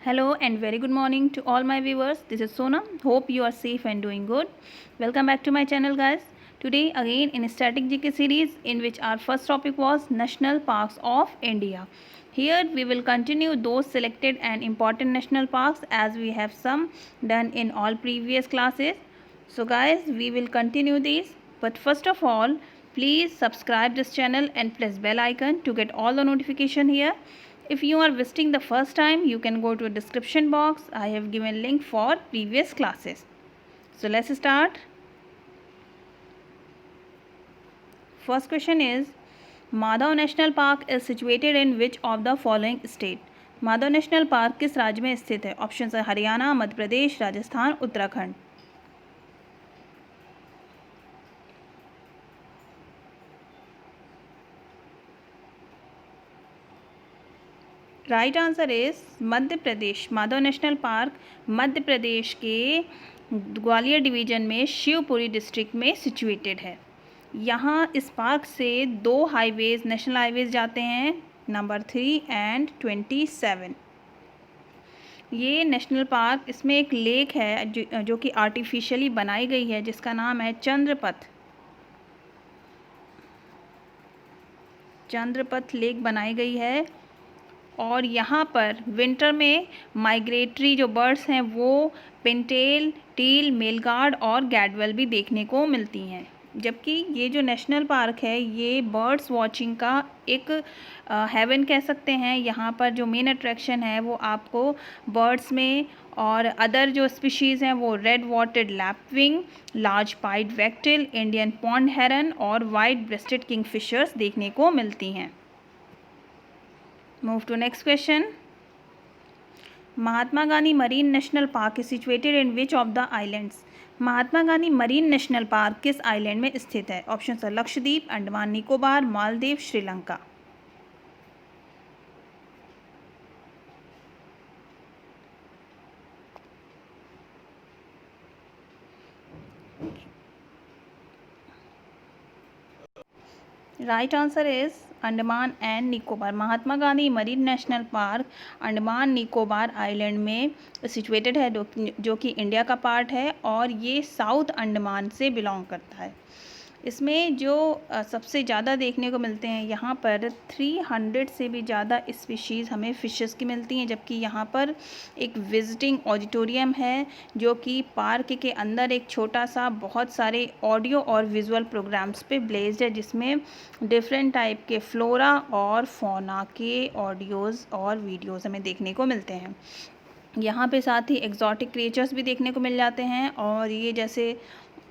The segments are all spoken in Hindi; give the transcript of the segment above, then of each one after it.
Hello and very good morning to all my viewers. This is Sonam. Hope you are safe and doing good. Welcome back to my channel, guys. Today again in Static GK series, in which our first topic was National Parks of India. Here we will continue those selected and important national parks as we have some done in all previous classes. So guys, we will continue these. But first of all, please subscribe this channel and press bell icon to get all the notification here. If you are visiting the first time, you can go to a description box. I have given link for previous classes. So let's start. First question is, Madhav National park is situated in which of the following state? Madhav National park किस राज्य में स्थित है? ऑप्शन है Haryana, Madhya Pradesh, Rajasthan, Uttarakhand. Right answer is Madhya Pradesh. Madhav National Park Madhya Pradesh के ग्वालियर डिवीजन में शिवपुरी डिस्ट्रिक्ट में सिचुएटेड है. यहाँ इस पार्क से दो हाईवेज, नेशनल हाईवेज जाते हैं, नंबर 3 एंड 27. ये नेशनल पार्क, इसमें एक लेक है जो कि आर्टिफिशियली बनाई गई है, जिसका नाम है चंद्रपथ लेक बनाई गई है. और यहाँ पर विंटर में माइग्रेटरी जो बर्ड्स हैं वो पिनटेल, टील, मेलगार्ड और गैडवेल भी देखने को मिलती हैं. जबकि ये जो नेशनल पार्क है ये बर्ड्स वॉचिंग का एक हेवन कह सकते हैं. यहाँ पर जो मेन अट्रैक्शन है वो आपको बर्ड्स में और अदर जो स्पीशीज़ हैं वो रेड वॉटेड lapwing, large pied wagtail, Indian pond heron और वाइट ब्रेस्टेड किंगफिशर्स देखने को मिलती हैं. Move to next question. Mahatma Gandhi marine national park is situated in which of the islands? Mahatma Gandhi marine national park किस आइलैंड में स्थित है? ऑप्शन है Lakshadweep, Andaman Nicobar, Maldives, Sri Lanka. Right answer is Andaman and Nicobar. Mahatma Gandhi marine national park Andaman Nicobar island में सिचुएटेड है, जो कि इंडिया का पार्ट है और ये साउथ अंडमान से बिलोंग करता है. इसमें जो सबसे ज़्यादा देखने को मिलते हैं, यहाँ पर 300 से भी ज़्यादा स्पीशीज़ हमें फ़िशेस की मिलती हैं. जबकि यहाँ पर एक विजिटिंग ऑडिटोरियम है जो कि पार्क के अंदर एक छोटा सा बहुत सारे ऑडियो और विजुअल प्रोग्राम्स पे ब्लेस्ड है, जिसमें डिफरेंट टाइप के फ्लोरा और फौना के ऑडियोज़ और वीडियोज़ हमें देखने को मिलते हैं. यहाँ पे साथ ही एक्जॉटिक क्रिएचर्स भी देखने को मिल जाते हैं. और ये जैसे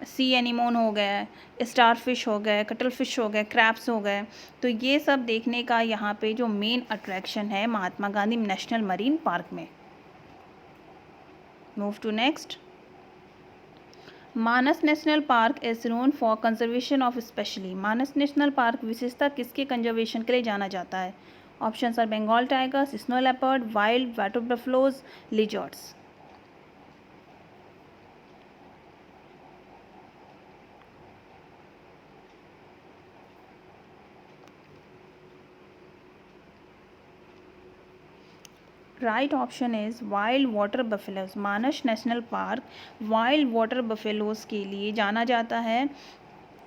सी एनिमोन हो गए, स्टार फिश हो गए, कटल फिश हो गए, क्रैब्स हो गए, तो ये सब देखने का यहाँ पे जो मेन अट्रैक्शन है Mahatma Gandhi national marine park में. Move to next. Manas national park is known for conservation of specially. Manas national park विशेषता किसके कंजर्वेशन के लिए जाना जाता है? Option are Bengal tigers, snow leopard, wild water buffaloes, lizards. Right option is wild water buffaloes. Manas national park wild water buffaloes के लिए जाना जाता है.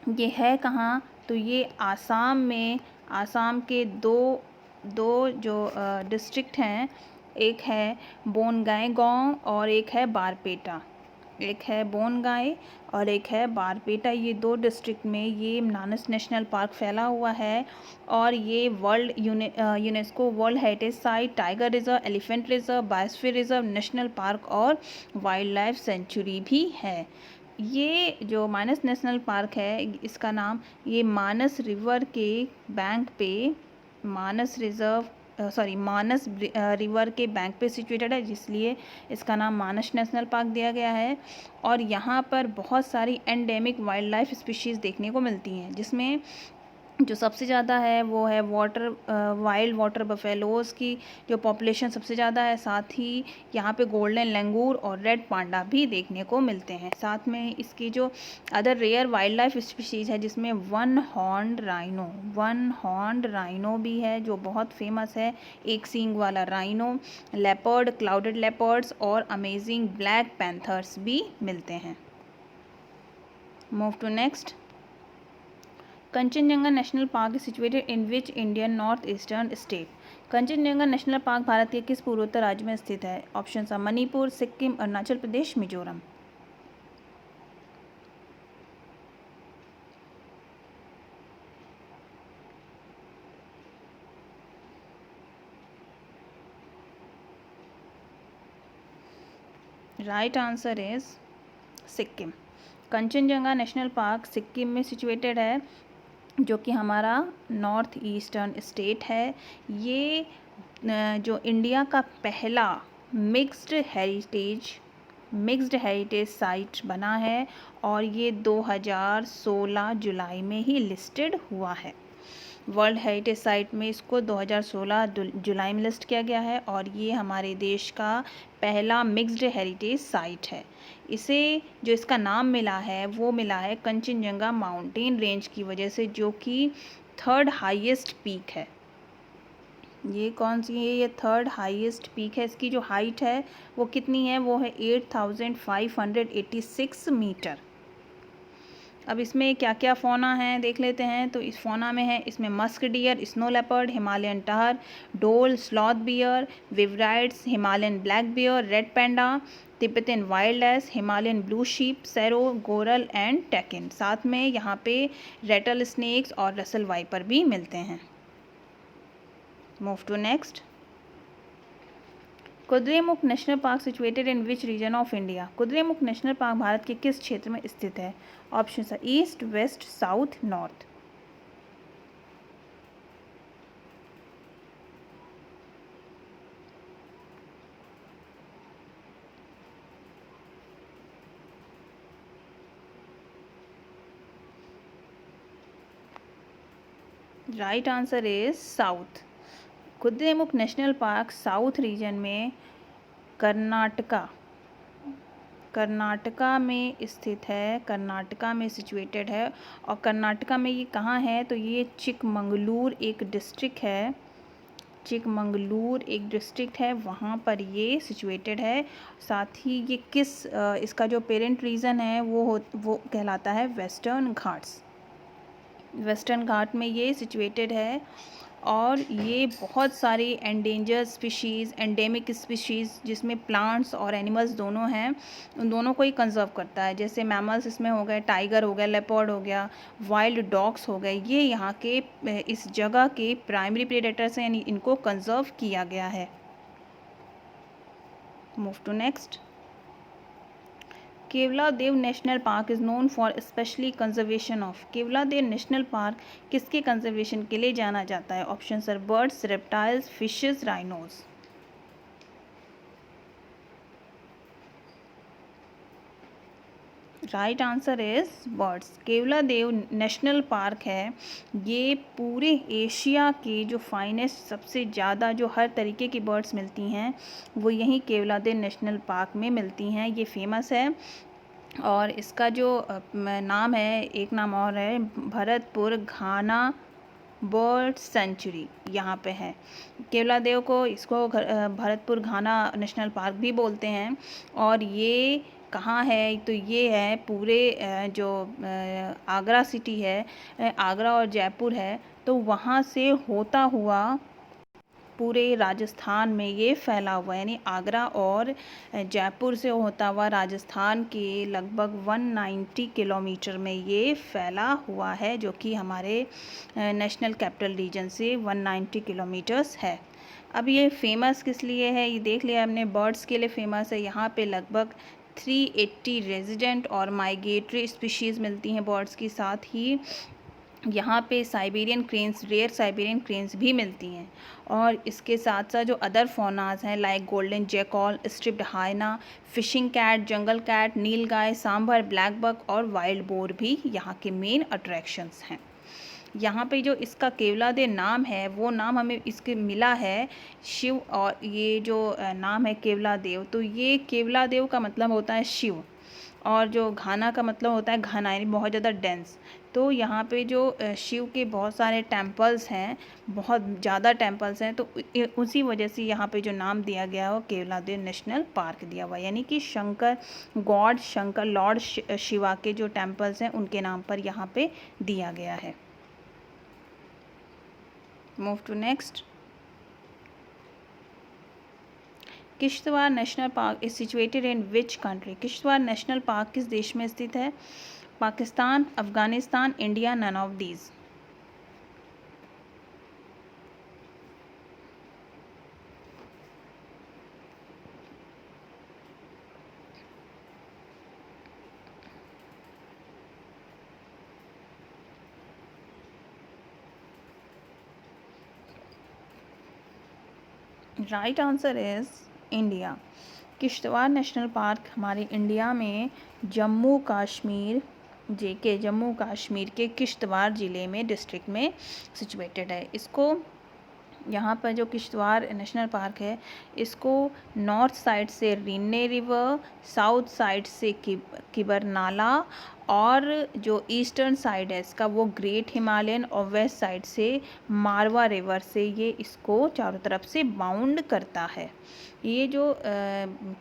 ये है कहाँ? तो ये आसाम में, आसाम के दो जो डिस्ट्रिक्ट हैं, एक है बोनगाईगांव और एक है बारपेटा. एक है बोनगाई और एक है बारपेटा. ये दो डिस्ट्रिक्ट में ये मानस नेशनल पार्क फैला हुआ है. और ये world UNESCO world heritage site, tiger reserve, elephant reserve, biosphere reserve, national park और वाइल्ड लाइफ सेंचुरी भी है. ये जो मानस नेशनल पार्क है, इसका नाम ये मानस रिवर के बैंक पे, मानस रिवर के बैंक पे सिचुएटेड है, इसलिए इसका नाम मानस नेशनल पार्क दिया गया है. और यहाँ पर बहुत सारी एंडेमिक वाइल्ड लाइफ स्पीशीज़ देखने को मिलती हैं, जिसमें जो सबसे ज़्यादा है वो है वाइल्ड वाटर बफेलोज़ की जो पॉपुलेशन सबसे ज़्यादा है। साथ ही यहाँ पे गोल्डन लंगूर और रेड पांडा भी देखने को मिलते हैं। साथ में इसकी जो other rare wildlife species है जिसमें वन हॉर्न्ड राइनो भी है जो बहुत फेमस है, एक सींग वाला राइनो, लेपर्ड, क्लाउडेड लेपर्ड्स और अमेजिंग ब्लैक पैंथर्स भी मिलते हैं। Move to next. Kanchenjunga National park is situated in which Indian north eastern state. Kanchenjunga National park Bharat के किस पूर्वोत्तर राज्य में स्थित है? ऑप्शन है Manipur, Sikkim, Arunachal Pradesh, Mizoram. Right answer is Sikkim. Kanchenjunga National Park Sikkim में सिचुएटेड है जो कि हमारा नॉर्थ ईस्टर्न स्टेट है। ये जो इंडिया का पहला मिक्स्ड हेरिटेज साइट बना है और ये 2016 जुलाई में ही लिस्टेड हुआ है। वर्ल्ड हेरिटेज साइट में इसको 2016 जुलाई में लिस्ट किया गया है और ये हमारे देश का पहला मिक्स्ड हेरिटेज साइट है। इसे जो इसका नाम मिला है वो मिला है कंचनजंगा माउंटेन रेंज की वजह से, जो कि थर्ड हाईएस्ट पीक है। ये कौन सी है? ये थर्ड हाईएस्ट पीक है। इसकी जो हाइट है वो कितनी है? वो है 8586 मीटर। अब इसमें क्या क्या फ़ौना है देख लेते हैं। तो इस फ़ौना में है, इसमें musk deer, snow leopard, Himalayan tahr, dhole, sloth bear, विवराइट्स, Himalayan black bear, red panda, Tibetan wild ass, Himalayan blue sheep, serow, goral and takin. साथ में यहाँ पे रेटल स्नेक्स और रसल वाइपर भी मिलते हैं। Move to next. Kudremukh national park situated in which region of India? Kudremukh national park Bharat के किस क्षेत्र में स्थित है? ऑप्शन है east, west, south, north. Right answer is south. Kudremukh national park south region में कर्नाटका में स्थित है, कर्नाटका में सिचुएटेड है। और कर्नाटका में ये कहाँ है? तो ये चिकमंगलूर एक डिस्ट्रिक्ट है, वहाँ पर ये सिचुएटेड है। साथ ही ये इसका जो पेरेंट रीजन है वो कहलाता है वेस्टर्न घाट में ये सिचुएटेड है। और ये बहुत सारी एंडेमिक स्पीशीज़ जिसमें प्लांट्स और एनिमल्स दोनों हैं, उन दोनों को ही कंजर्व करता है। जैसे मैमल्स इसमें हो गए, टाइगर हो गया, लेपर्ड हो गया, वाइल्ड डॉग्स हो गए, ये यहाँ के इस जगह के प्राइमरी प्रेडेटर्स हैं, यानी इनको कंजर्व किया गया है। Move to next. Keoladeo national park is known for specially conservation of. Keoladeo national park किसके कंजर्वेशन के लिए जाना जाता है? Option are birds, reptiles, fishes, rhinos. Right answer is birds. Keoladeo national park है, ये पूरे एशिया के जो फाइनेस्ट, सबसे ज़्यादा जो हर तरीके की बर्ड्स मिलती हैं वो यहीं केवलादेव नेशनल पार्क में मिलती हैं। ये फेमस है और इसका जो नाम है, एक नाम और है, भरतपुर घाना बर्ड सेंचुरी यहाँ पे है। केवलादेव को इसको भरतपुर घाना नेशनल पार्क भी बोलते हैं। और ये कहाँ है? तो ये है पूरे जो आगरा सिटी है, आगरा और जयपुर है, तो वहाँ से होता हुआ पूरे राजस्थान में ये फैला हुआ है। यानी आगरा और जयपुर से होता हुआ राजस्थान के लगभग 190 किलोमीटर में ये फैला हुआ है, जो कि हमारे नेशनल कैपिटल रीजन से 190 किलोमीटर्स है। अब ये फेमस किस लिए है ये देख लिया हमने। बर्ड्स के लिए फेमस है। यहाँ पे लगभग 380 रेजिडेंट और माइग्रेटरी स्पीशीज़ मिलती हैं बर्ड्स की। साथ ही यहाँ पे Siberian cranes, rare Siberian cranes भी मिलती हैं। और इसके साथ साथ जो अदर फौनाज हैं like golden jackal, striped hyena, fishing cat, jungle cat, nilgai, sambar, black buck और वाइल्ड बोर भी यहाँ के मेन अट्रैक्शंस हैं। यहाँ पे जो इसका केवलादेव नाम है वो नाम हमें इसके मिला है शिव, और ये जो नाम है केवलादेव, तो ये केवलादेव का मतलब होता है शिव, और जो घाना का मतलब होता है घना, यानी बहुत ज़्यादा डेंस। तो यहाँ पे जो शिव के बहुत सारे टेम्पल्स हैं, बहुत ज़्यादा टेम्पल्स हैं, तो उसी वजह से यहाँ पे जो नाम दिया गया है वो केवलादेव नेशनल पार्क दिया हुआ है, यानी कि शंकर लॉर्ड शिवा के जो टेम्पल्स हैं उनके नाम पर यहाँ पे दिया गया है। Move to next. Kishtwar national park is situated in which country? Kishtwar national park किस देश में स्थित है? Pakistan, Afghanistan, India, none of these. Right answer is India. Kishtwar national park हमारे इंडिया में जम्मू कश्मीर के किश्तवाड़ ज़िले में, डिस्ट्रिक्ट में सिचुएटेड है। इसको, यहाँ पर जो किश्तवाड़ नेशनल पार्क है, इसको नॉर्थ साइड से रिन्ने रिवर, साउथ साइड से किबर नाला, और जो ईस्टर्न साइड है इसका वो ग्रेट हिमालयन, और वेस्ट साइड से मारवा रिवर से ये इसको चारों तरफ से बाउंड करता है। ये जो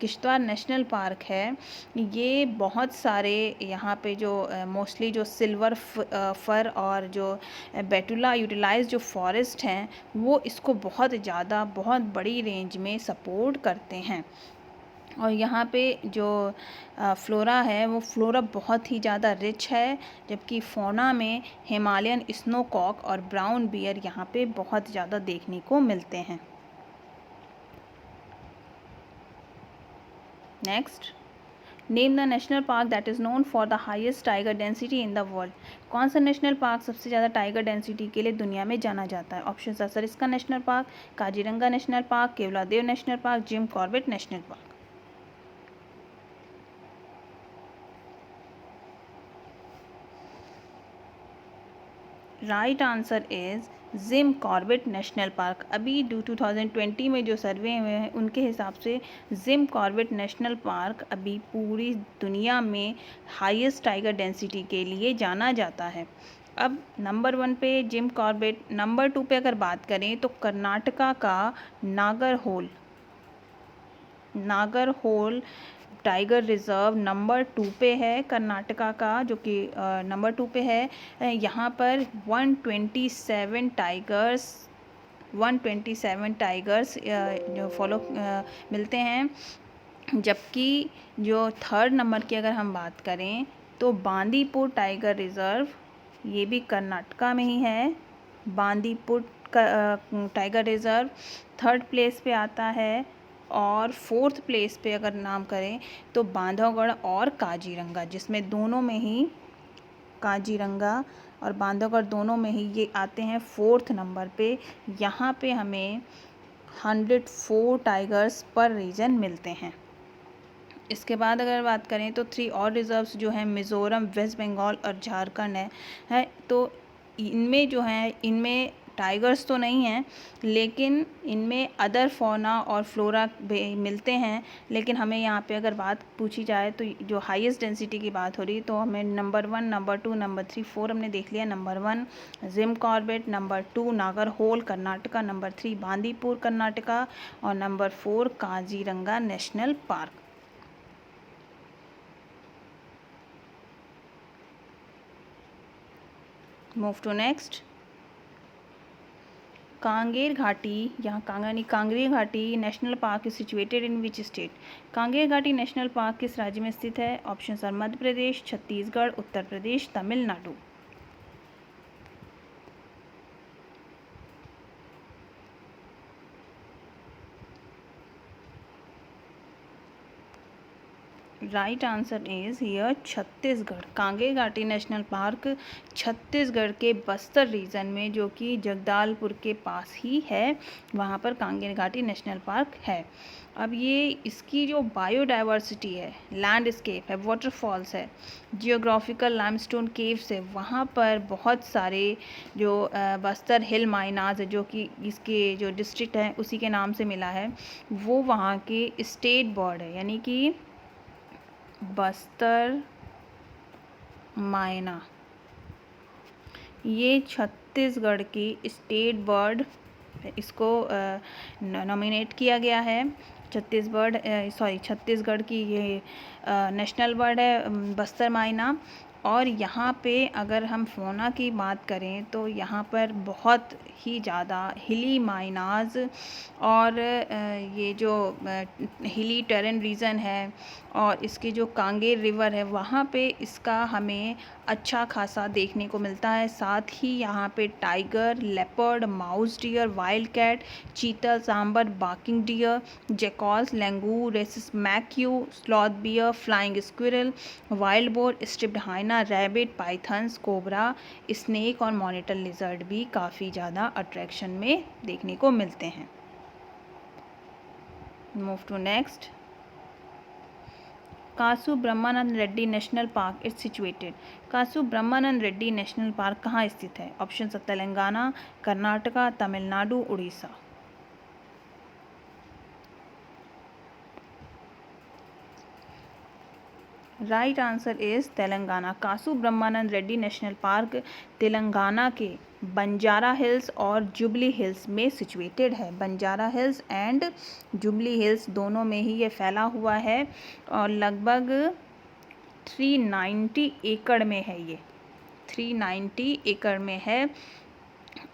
किश्तवाड़ नेशनल पार्क है, ये बहुत सारे यहाँ पे जो मोस्टली जो सिल्वर फर और जो बेटुला यूटिलाइज जो फॉरेस्ट हैं वो इसको बहुत ज़्यादा, बहुत बड़ी रेंज में सपोर्ट करते हैं। और यहाँ पे जो फ्लोरा है वो फ्लोरा बहुत ही ज़्यादा रिच है, जबकि फौना में हिमालयन स्नोकॉक और ब्राउन बियर यहाँ पे बहुत ज़्यादा देखने को मिलते हैं। Next, name the national park that is known for the highest tiger density in the world. कौन सा नेशनल पार्क सबसे ज़्यादा टाइगर डेंसिटी के लिए दुनिया में जाना जाता है? ऑप्शन है Sariska national park, Kaziranga national park, Keoladeo national park, Jim Corbett national park. Right answer is gym Corbett national park. अभी 2020 में जो सर्वे हुए हैं उनके हिसाब से जिम कॉर्बेट नेशनल पार्क अभी पूरी दुनिया में हाईएस्ट टाइगर डेंसिटी के लिए जाना जाता है। अब नंबर 1 पे जिम कॉर्बेट, नंबर 2 पे अगर बात करें तो कर्नाटका का नागरहोल टाइगर रिज़र्व नंबर 2 पे है कर्नाटका का, जो कि नंबर 2 पे है। यहाँ पर 127 टाइगर्स जो मिलते हैं, जबकि जो थर्ड नंबर की अगर हम बात करें तो बांदीपुर टाइगर रिज़र्व, ये भी कर्नाटका में ही है। Bandipur tiger reserve third place पे आता है, और फोर्थ प्लेस पे अगर नाम करें तो बांधवगढ़ और काजीरंगा, जिसमें दोनों में ही काजीरंगा और बांधवगढ़ दोनों में ही ये आते हैं फोर्थ नंबर पे। यहाँ पे हमें 104 टाइगर्स पर रीजन मिलते हैं। इसके बाद अगर बात करें तो 3 और रिज़र्व्स जो हैं मिज़ोरम, वेस्ट बंगाल और झारखंड है तो इनमें जो है, इनमें टाइगर्स तो नहीं हैं, लेकिन इनमें अदर फौना और फ्लोरा भी मिलते हैं। लेकिन हमें यहाँ पे अगर बात पूछी जाए तो जो हाईएस्ट डेंसिटी की बात हो रही, तो हमें नंबर 1, नंबर 2, नंबर 3, 4 हमने देख लिया। Number 1 Jim Corbett, number 2 Nagarhole Karnataka, number 3 Bandipur Karnataka, और number 4 Kaziranga national park. Move to next. Kanger Ghati, यहाँ Kanger Ghati national park is situated in which state? Kanger Ghati national park किस राज्य में स्थित है? Option are Madhya Pradesh, Chhattisgarh, Uttar Pradesh, Tamil Nadu. Right answer is here Chhattisgarh. Kanger Ghati national park Chhattisgarh के बस्तर रीजन में, जो कि जगदलपुर के पास ही है, वहाँ पर कांगे घाटी नेशनल पार्क है। अब ये इसकी जो बायोडाइवर्सिटी है, लैंडस्केप है, वाटरफॉल्स है, जियोग्राफिकल लाइमस्टोन केव्स है, वहाँ पर बहुत सारे जो बस्तर हिल माइनाज है, जो कि इसके जो डिस्ट्रिक्ट है उसी के नाम से मिला है, वो वहाँ के स्टेट बर्ड है, यानी कि बस्तर मायना। ये छत्तीसगढ़ की स्टेट बर्ड, इसको नॉमिनेट किया गया है। छत्तीसगढ़ की ये नेशनल बर्ड है बस्तर मायना। और यहाँ पे अगर हम फ़ौना की बात करें तो यहाँ पर बहुत ही ज़्यादा हिली माइनाज और ये जो हिली टेरेन रीजन है और इसकी जो कांगेर रिवर है, वहाँ पे इसका हमें अच्छा खासा देखने को मिलता है। साथ ही यहाँ पे tiger, leopard, mouse deer, wild cat, chital, sambar, barking deer, jackals, langur, rhesus macaque, sloth bear, flying squirrel, wild boar, striped hyena, rabbit, pythons, cobra, snake और मॉनिटर लिजर्ड भी काफ़ी ज़्यादा अट्रैक्शन में देखने को मिलते हैं। Move to next. Kasu Brahmananda Reddy national park is situated. Kasu Brahmananda Reddy national park कहाँ स्थित है? ऑप्शन है Telangana, Karnataka, Tamil Nadu, Orissa. Right answer is Telangana. Kasu Brahmananda Reddy national park Telangana के बंजारा हिल्स और जुबली हिल्स में सिचुएटेड है। Banjara hills and jubilee hills दोनों में ही ये फैला हुआ है और लगभग 390 एकड़ में है। ये 390 एकड़ में है।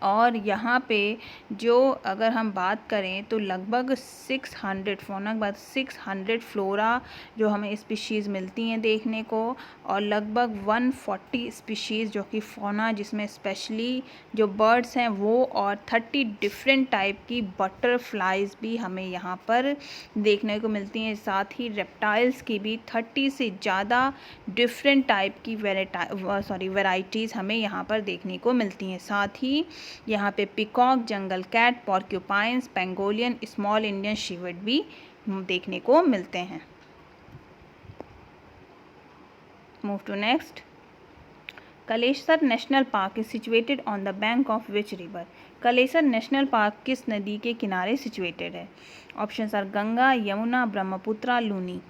और यहाँ पे जो अगर हम बात करें तो लगभग 600 फ़ौना के बाद 600 फ्लोरा जो हमें स्पीशीज़ मिलती हैं देखने को, और लगभग 140 स्पीशीज़ जो कि फ़ौना, जिसमें स्पेशली जो बर्ड्स हैं वो, और 30 डिफरेंट टाइप की बटरफ्लाइज भी हमें यहाँ पर देखने को मिलती हैं। साथ ही रेप्टाइल्स की भी 30 से ज़्यादा डिफरेंट टाइप की वैराइटीज़ हमें यहाँ पर देखने को मिलती हैं। साथ ही यहाँ पे peacock, jungle cat, porcupines, pangolin, small Indian civet भी देखने को मिलते हैं। Move to next. Kalesar national park is situated on the bank of which river. Kalesar national park किस नदी के किनारे सिचुएटेड है? Options are Ganga, Yamuna, Brahmaputra, Luni.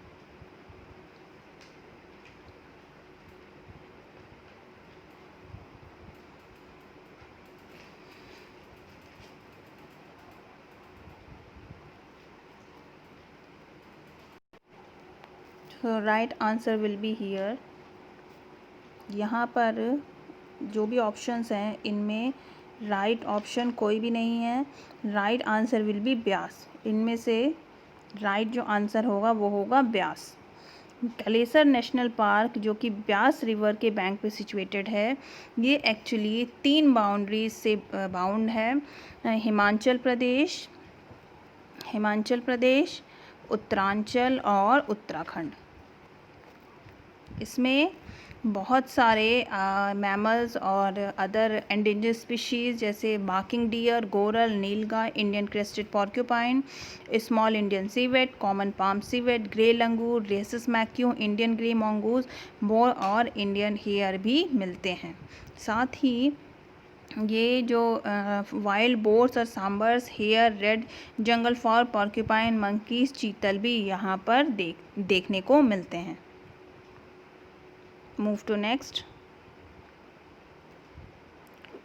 So right answer will be here। यहाँ पर जो भी ऑप्शंस हैं इनमें राइट ऑप्शन कोई भी नहीं है। Right answer will be Beas. इनमें से राइट जो आंसर होगा वो होगा ब्यास। कलेसर नेशनल पार्क जो कि ब्यास रिवर के बैंक पे सिचुएटेड है, ये एक्चुअली 3 बाउंड्रीज से बाउंड है। हिमाचल प्रदेश, उत्तरांचल और उत्तराखंड। इसमें बहुत सारे मैमल्स और अदर एंडेंजर्ड स्पीशीज़ जैसे barking deer, goral, nilgai, Indian crested porcupine, small Indian civet, common palm civet, grey langur, rhesus macaque, Indian grey mongoose, boar और इंडियन हेयर भी मिलते हैं। साथ ही ये जो वाइल्ड बोर्स और sambars, hare, red jungle fowl, porcupine, monkeys, chital भी यहाँ पर देखने को मिलते हैं। Move to next.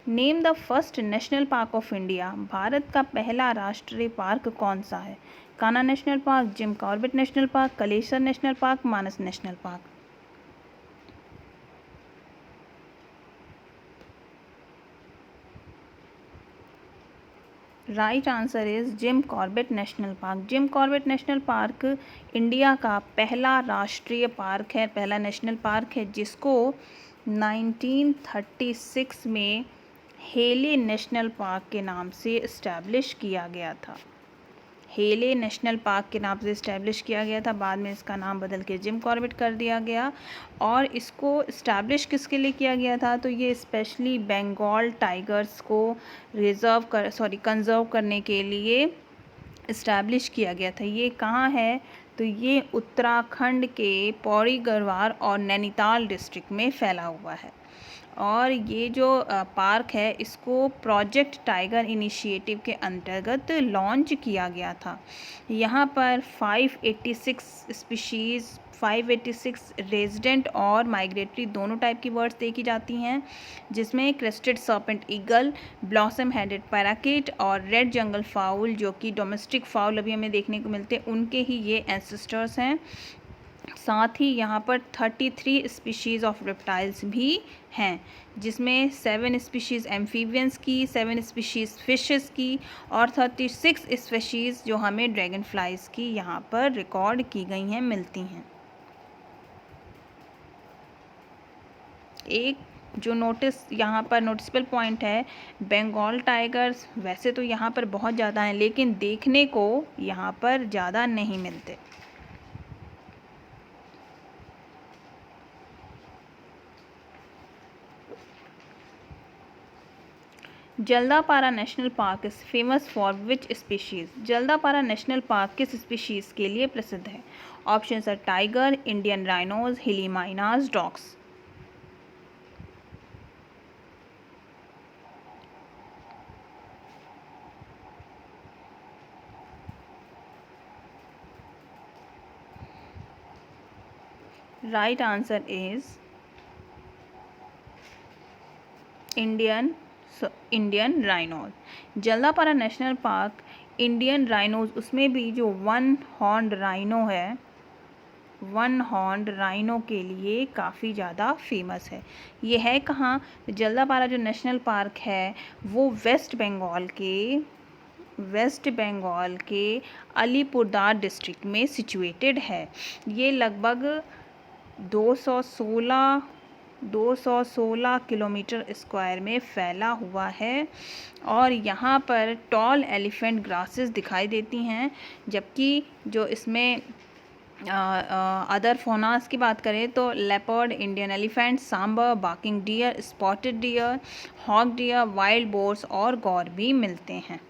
Name the first national park of India. Bharat का पहला राष्ट्रीय पार्क कौन सा है? Kanha national park, Jim Corbett national park, Kalesar national park, Manas national park. Right answer is Jim Corbett national park. Jim Corbett national park India का पहला राष्ट्रीय पार्क है, पहला नेशनल पार्क है, जिसको 1936 में हेले नेशनल पार्क के नाम से इस्टेब्लिश किया गया था। हेले नेशनल पार्क के नाम से इस्टेब्लिश किया गया था। बाद में इसका नाम बदल के जिम कॉर्बेट कर दिया गया। और इसको इस्टेब्लिश किसके लिए किया गया था? तो ये स्पेशली बंगाल टाइगर्स को कंजर्व करने के लिए इस्टेब्लिश किया गया था। ये कहाँ है? तो ये उत्तराखंड के पौड़ी गढ़वाल और नैनीताल डिस्ट्रिक्ट में फैला हुआ है। और ये जो पार्क है इसको प्रोजेक्ट टाइगर इनिशिएटिव के अंतर्गत लॉन्च किया गया था। यहाँ पर 586 रेजिडेंट और माइग्रेटरी दोनों टाइप की बर्ड्स देखी जाती हैं, जिसमें crested serpent eagle, blossom headed parakeet और रेड जंगल फाउल, जो कि डोमेस्टिक फाउल अभी हमें देखने को मिलते हैं, उनके ही ये एंसेस्टर्स हैं। साथ ही यहाँ पर 33 स्पीशीज़ ऑफ रेप्टाइल्स भी हैं, जिसमें 7 स्पीशीज़ एम्फीबियंस की, 7 स्पीशीज़ फिशेस की और 36 स्पीशीज़ जो हमें ड्रैगन फ्लाइज की यहाँ पर रिकॉर्ड की गई हैं, मिलती हैं। एक जो यहाँ पर नोटिसबल पॉइंट है, बंगाल टाइगर्स वैसे तो यहाँ पर बहुत ज़्यादा हैं, लेकिन देखने को यहाँ पर ज़्यादा नहीं मिलते। Jaldapara national park is famous for which species? Jaldapara national park किस स्पीशीज़ के लिए प्रसिद्ध है? Options are tiger, Indian rhinos, hill mynas, dogs. Right answer is Indian rhinos. Jaldapara national park Indian rhinos, उसमें भी जो वन हॉर्न्ड राइनो है, वन हॉर्न्ड राइनो के लिए काफ़ी ज़्यादा फेमस है। ये है कहाँ? जल्दापारा जो नेशनल पार्क है वो वेस्ट बंगाल के अलीपुरदार डिस्ट्रिक्ट में सिचुएटेड है। ये लगभग 216 किलोमीटर स्क्वायर में फैला हुआ है। और यहाँ पर टॉल एलिफेंट ग्रासेस दिखाई देती हैं, जबकि जो इसमें अदर फोनास की बात करें तो leopard, Indian elephant, sambar, barking deer, spotted deer, hog deer, wild boars और गौर भी मिलते हैं।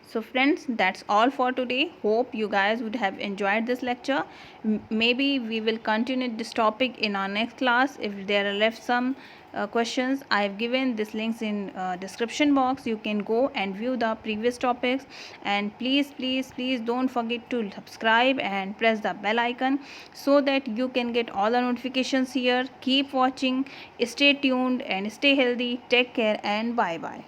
So friends, that's all for today. Hope you guys would have enjoyed this lecture. Maybe we will continue this topic in our next class. If there are left some questions, I have given this links in description box. You can go and view the previous topics. And please don't forget to subscribe and press the bell icon so that you can get all the notifications here. Keep watching, stay tuned and stay healthy. Take care and bye bye.